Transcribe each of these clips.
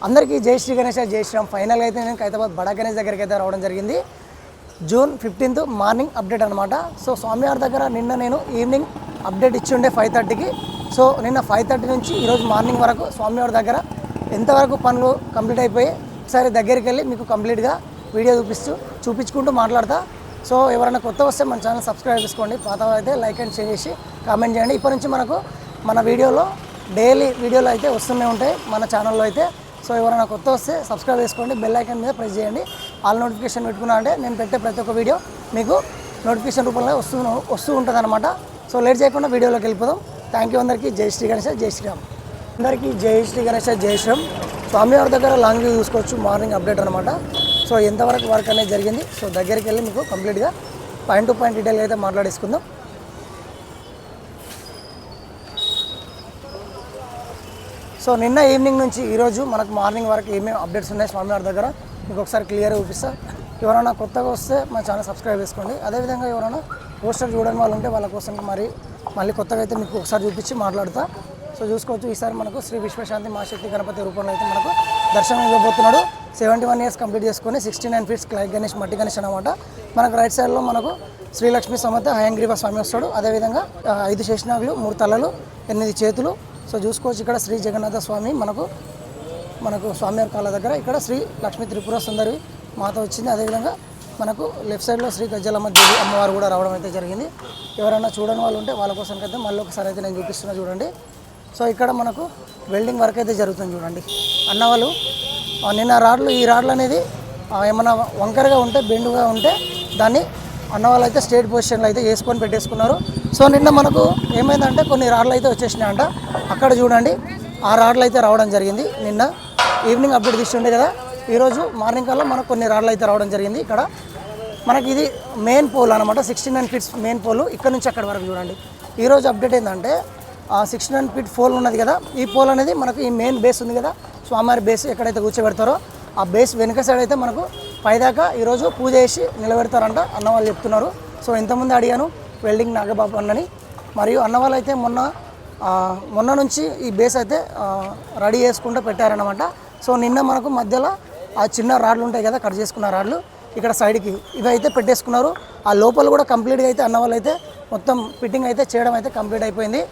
అందరికీ జై శ్రీ గణేష్, జై శ్రీరామ్. ఫైనల్గా అయితే నేను ఖైరతాబాద్ బడా గణేష్ దగ్గరికి అయితే రావడం జరిగింది. జూన్ 15th మార్నింగ్ అప్డేట్ అనమాట. సో స్వామివారి దగ్గర నిన్న నేను ఈవినింగ్ అప్డేట్ ఇచ్చి ఉండే 5:30కి. సో నిన్న 5:30 నుంచి ఈరోజు మార్నింగ్ వరకు స్వామివారి దగ్గర ఎంతవరకు పనులు కంప్లీట్ అయిపోయి ఒకసారి దగ్గరికి వెళ్ళి మీకు కంప్లీట్గా వీడియో చూపించుకుంటూ మాట్లాడతా. సో ఎవరైనా కొత్త వస్తే మన ఛానల్ సబ్స్క్రైబ్ చేసుకోండి, పాత అయితే లైక్ అండ్ షేర్ చేసి కామెంట్ చేయండి. ఇప్పటి నుంచి మనకు మన వీడియోలో డైలీ వీడియోలు అయితే వస్తూనే ఉంటాయి మన ఛానల్లో అయితే. సో ఎవరైనా కొత్త వస్తే సబ్స్క్రైబ్ చేసుకోండి, బెల్ ఐకాన్ మీద ప్రెస్ చేయండి. ఆల్ నోటిఫికేషన్ పెట్టుకున్నా అంటే నేను పెట్టే ప్రతి ఒక్క వీడియో మీకు నోటిఫికేషన్ రూపంలో వస్తూ ఉంటుంది అనమాట. సో లేట్ చేయకుండా వీడియోలోకి వెళ్ళిపోదాం. థ్యాంక్ యూ అందరికీ. జై శ్రీ గణేష్, జై శ్రీరామ్. అందరికీ జై శ్రీ గణేష్, జై శ్రీరామ్. స్వామివారి దగ్గర లాంగ్ వ్యూ చూసుకోవచ్చు, మార్నింగ్ అప్డేట్ అనమాట. సో ఎంతవరకు వర్క్ అనేది జరిగింది, సో దగ్గరికి వెళ్ళి మీకు కంప్లీట్గా పాయింట్ టు పాయింట్ డీటెయిల్గా అయితే మాట్లాడేసుకుందాం. సో నిన్న ఈవినింగ్ నుంచి ఈరోజు మనకు మార్నింగ్ వరకు ఏమేమి అప్డేట్స్ ఉన్నాయి స్వామివారి దగ్గర మీకు ఒకసారి క్లియర్గా చూపిస్తా. ఎవరైనా కొత్తగా వస్తే మా ఛానల్ సబ్స్క్రైబ్ చేసుకోండి. అదేవిధంగా ఎవరైనా పోస్టర్ చూడని వాళ్ళు ఉంటే వాళ్ళ కోసం మళ్ళీ కొత్తగా అయితే మీకు ఒకసారి చూపించి మాట్లాడతా. సో చూసుకోవచ్చు, ఈసారి మనకు శ్రీ విశ్వశాంతి మహాశక్తి గణపతి రూపంలో అయితే మనకు దర్శనం ఇవ్వబోతున్నాడు. 71 years కంప్లీట్ చేసుకొని 69 feet క్లైక్ గణేష్, మట్టి గణేష్ అనమాట. మనకు రైట్ సైడ్లో మనకు శ్రీలక్ష్మి సమేత హయంగ్రీవ స్వామి వస్తాడు. అదేవిధంగా 5 శేషనాగులు, 3 తలలు, 8 చేతులు. సో చూసుకోవచ్చు, ఇక్కడ శ్రీ జగన్నాథ స్వామి మనకు స్వామివారి కాళ్ళ దగ్గర ఇక్కడ శ్రీ లక్ష్మీ త్రిపుర సుందరి మాత వచ్చింది. అదేవిధంగా మనకు లెఫ్ట్ సైడ్లో శ్రీ గజ్జలమ్మ దేవి అమ్మవారు కూడా రావడం అయితే జరిగింది. ఎవరైనా చూడని వాళ్ళు ఉంటే వాళ్ళ కోసం అయితే మళ్ళీ ఒకసారి అయితే నేను చూపిస్తున్నా చూడండి. సో ఇక్కడ మనకు వెల్డింగ్ వర్క్ అయితే జరుగుతుంది చూడండి. అన్నవాళ్ళు నిన్న ఈ రాడ్లు అనేది ఏమైనా వంకరగా ఉంటే, బెండుగా ఉంటే దాన్ని అన్నవాళ్ళు అయితే స్ట్రేట్ పొజిషన్లో అయితే వేసుకొని పెట్టేసుకున్నారు. సో నిన్న మనకు ఏమైందంటే కొన్ని రాడ్లు అయితే వచ్చేసినాయంట. అక్కడ చూడండి, ఆ రాడ్లు అయితే రావడం జరిగింది. నిన్న ఈవినింగ్ అప్డేట్ తీసుండే కదా, ఈరోజు మార్నింగ్ కల్లా మనకు కొన్ని రాడ్లు అయితే రావడం జరిగింది. ఇక్కడ మనకి ఇది మెయిన్ పోల్ అనమాట, 69 feet మెయిన్ పోల్. ఇక్కడ నుంచి అక్కడ వరకు చూడండి. ఈరోజు అప్డేట్ ఏంటంటే 69 feet పోల్ ఉన్నది కదా, ఈ పోల్ అనేది మనకు ఈ మెయిన్ బేస్ ఉంది కదా, స్వామివారి బేస్ ఎక్కడైతే కూర్చోబెడతారో ఆ బేస్ వెనుక సైడ్ అయితే మనకు పైదాకా ఈరోజు పూజ చేసి నిలబెడతారంట అన్న వాళ్ళు చెప్తున్నారు. సో ఇంతకుముందు అడిగాను వెల్డింగ్ నాగబాబు అన్నని, మరియు అన్నవాళ్ళు అయితే మొన్న నుంచి ఈ బేస్ అయితే రెడీ చేసుకుంటూ పెట్టారనమాట. సో నిన్న మనకు మధ్యలో ఆ చిన్న రాడ్లు ఉంటాయి కదా, కట్ చేసుకున్న రాడ్లు ఇక్కడ సైడ్కి ఇవి అయితే పెట్టేసుకున్నారు. ఆ లోపల కూడా కంప్లీట్గా అయితే అన్నవాళ్ళు అయితే మొత్తం ఫిట్టింగ్ అయితే చేయడం అయితే కంప్లీట్ అయిపోయింది.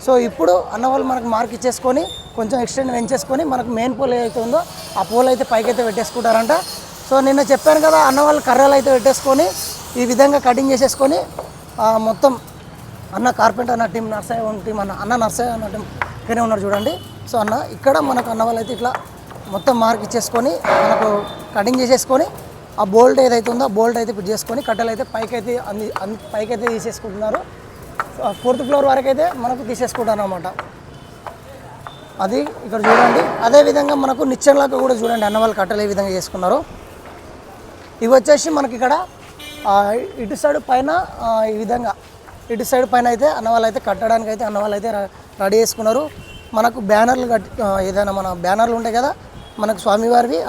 సో ఇప్పుడు అన్నవాళ్ళు మనకు మార్క్ ఇచ్చేసుకొని కొంచెం ఎక్స్టెండ్ పెంచేసుకొని మనకు మెయిన్ పోల్ ఏదైతే ఉందో ఆ పోల్ అయితే పైకి అయితే పెట్టేసుకుంటారంట. సో నిన్న చెప్పాను కదా, అన్నవాళ్ళు కర్రలు అయితే పెట్టేసుకొని ఈ విధంగా కటింగ్ చేసేసుకొని మొత్తం అన్న కార్పెంటర్ అన్న టీం, నర్సయ్య టీం అన్న నర్సయ్య అన్న టీం ఇక్కడే ఉన్నారు చూడండి. సో ఇక్కడ మనకు అన్నవాళ్ళు అయితే ఇట్లా మొత్తం మార్క్ ఇచ్చేసుకొని మనకు కటింగ్ చేసేసుకొని ఆ బోల్ట్ ఏదైతే ఉందో ఆ బోల్ట్ అయితే ఫిట్ చేసుకొని కట్టెలు అయితే పైకైతే తీసేసుకుంటున్నారు. 4th floor వరకు అయితే మనకు తీసేసుకుంటాను అనమాట. అది ఇక్కడ చూడండి. అదేవిధంగా మనకు నిచ్చెనలాగా కూడా చూడండి అన్నవాళ్ళు కట్టెలు ఏ విధంగా చేసుకున్నారు. ఇవి వచ్చేసి మనకి ఇక్కడ ఇటు సైడ్ పైన ఈ విధంగా ఇటు సైడ్ పైన అయితే అన్నవాళ్ళు అయితే కట్టడానికి అయితే అన్నవాళ్ళు అయితే రెడీ చేసుకున్నారు. మనకు బ్యానర్లు ఏదైనా మన బ్యానర్లు ఉంటాయి కదా మనకు స్వామివారివి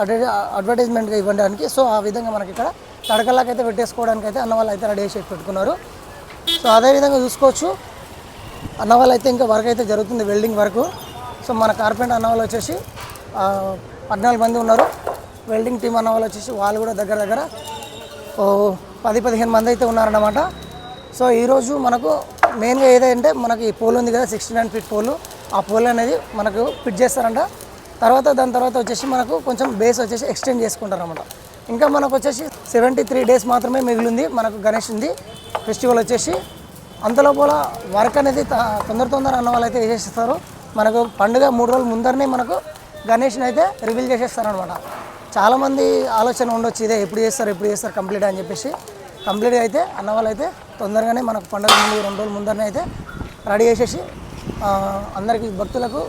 అడ్వర్టైజ్మెంట్గా ఇవ్వడానికి. సో ఆ విధంగా మనకి ఇక్కడ తడకల్లాకైతే పెట్టేసుకోవడానికి అయితే అన్నవాళ్ళు అయితే రెడీ చేసి పెట్టుకున్నారు. సో అదేవిధంగా చూసుకోవచ్చు, అన్నవాళ్ళు అయితే ఇంకా వర్క్ అయితే జరుగుతుంది, వెల్డింగ్ వరకు. సో మన కార్పెంటర్ అన్నవాళ్ళు వచ్చేసి 14 మంది ఉన్నారు. వెల్డింగ్ టీం అన్నవాళ్ళు వచ్చేసి వాళ్ళు కూడా దగ్గర 10-15 మంది అయితే ఉన్నారన్నమాట. సో ఈరోజు మనకు మెయిన్గా ఏదంటే మనకి ఈ పోల్ ఉంది కదా, 69 feet పోలు, ఆ పోల్ అనేది మనకు ఫిట్ చేస్తారంట. దాని తర్వాత వచ్చేసి మనకు కొంచెం బేస్ వచ్చేసి ఎక్స్టెండ్ చేసుకుంటారు అన్నమాట. ఇంకా మనకు వచ్చేసి 73 days మాత్రమే మిగిలింది మనకు గణేష్ ఉంది ఫెస్టివల్ వచ్చేసి. అంతలోపల వర్క్ అనేది తొందర అన్నవాళ్ళు అయితే వేసేస్తారు. మనకు పండుగ 3 రోజుల ముందరనే మనకు గణేష్ని అయితే రివీల్ చేసేస్తారనమాట. చాలామంది ఆలోచన ఉండొచ్చు, ఇదే ఎప్పుడు చేస్తారు కంప్లీట్ అని చెప్పేసి. కంప్లీట్గా అయితే అన్నవాళ్ళు అయితే తొందరగానే మనకు పండుగ ముందు 2 రోజుల ముందరనే అయితే రెడీ చేసేసి అందరికీ భక్తులకు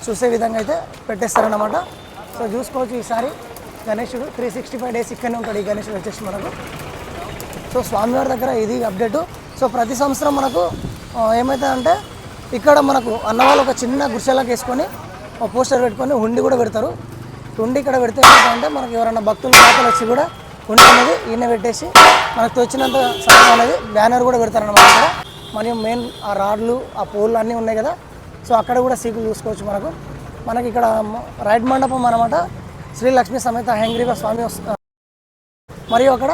చూసే విధంగా అయితే పెట్టేస్తారన్నమాట. సో చూసుకోవచ్చు, ఈసారి గణేశుడు 365 days ఇక్కడనే ఉంటాడు ఈ గణేశుడు వచ్చేసి మనకు. సో స్వామివారి దగ్గర ఇది అప్డేటు. సో ప్రతి సంవత్సరం మనకు ఏమవుతుందంటే ఇక్కడ మనకు అన్నవాళ్ళు ఒక చిన్న గుడిసెలాగా వేసుకొని ఒక పోస్టర్ పెట్టుకొని హుండీ కూడా పెడతారు. హుండీ ఇక్కడ పెడితే ఏమవుతుందంటే మనకి ఎవరైనా భక్తులు దాతలు వచ్చి కూడా హుండీ అనేది ఈయన పెట్టేసి మనకు తోచినంత సమయం అనేది బ్యానర్ కూడా పెడతారన్నమాట. ఇక్కడ మరియు మెయిన్ ఆ రాడ్లు ఆ పోల్లు అన్నీ ఉన్నాయి కదా, సో అక్కడ కూడా సీకులు చూసుకోవచ్చు మనకు. మనకి ఇక్కడ రైట్ మండపం అనమాట శ్రీ లక్ష్మీ సమేత హయంగ్రీవ స్వామి మరియు అక్కడ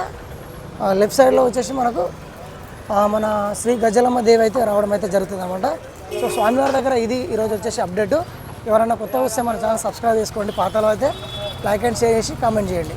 లెఫ్ట్ సైడ్లో వచ్చేసి మనకు మన శ్రీ గజలమ్మ దేవి అయితే రావడం అయితే జరుగుతుంది అనమాట. సో స్వామివారి దగ్గర ఇది ఈరోజు వచ్చేసి అప్డేట్. ఎవరైనా కొత్తగా వస్తే మన ఛానల్ సబ్స్క్రైబ్ చేసుకోండి, పాతలో అయితే లైక్ అండ్ షేర్ చేసి కామెంట్ చేయండి.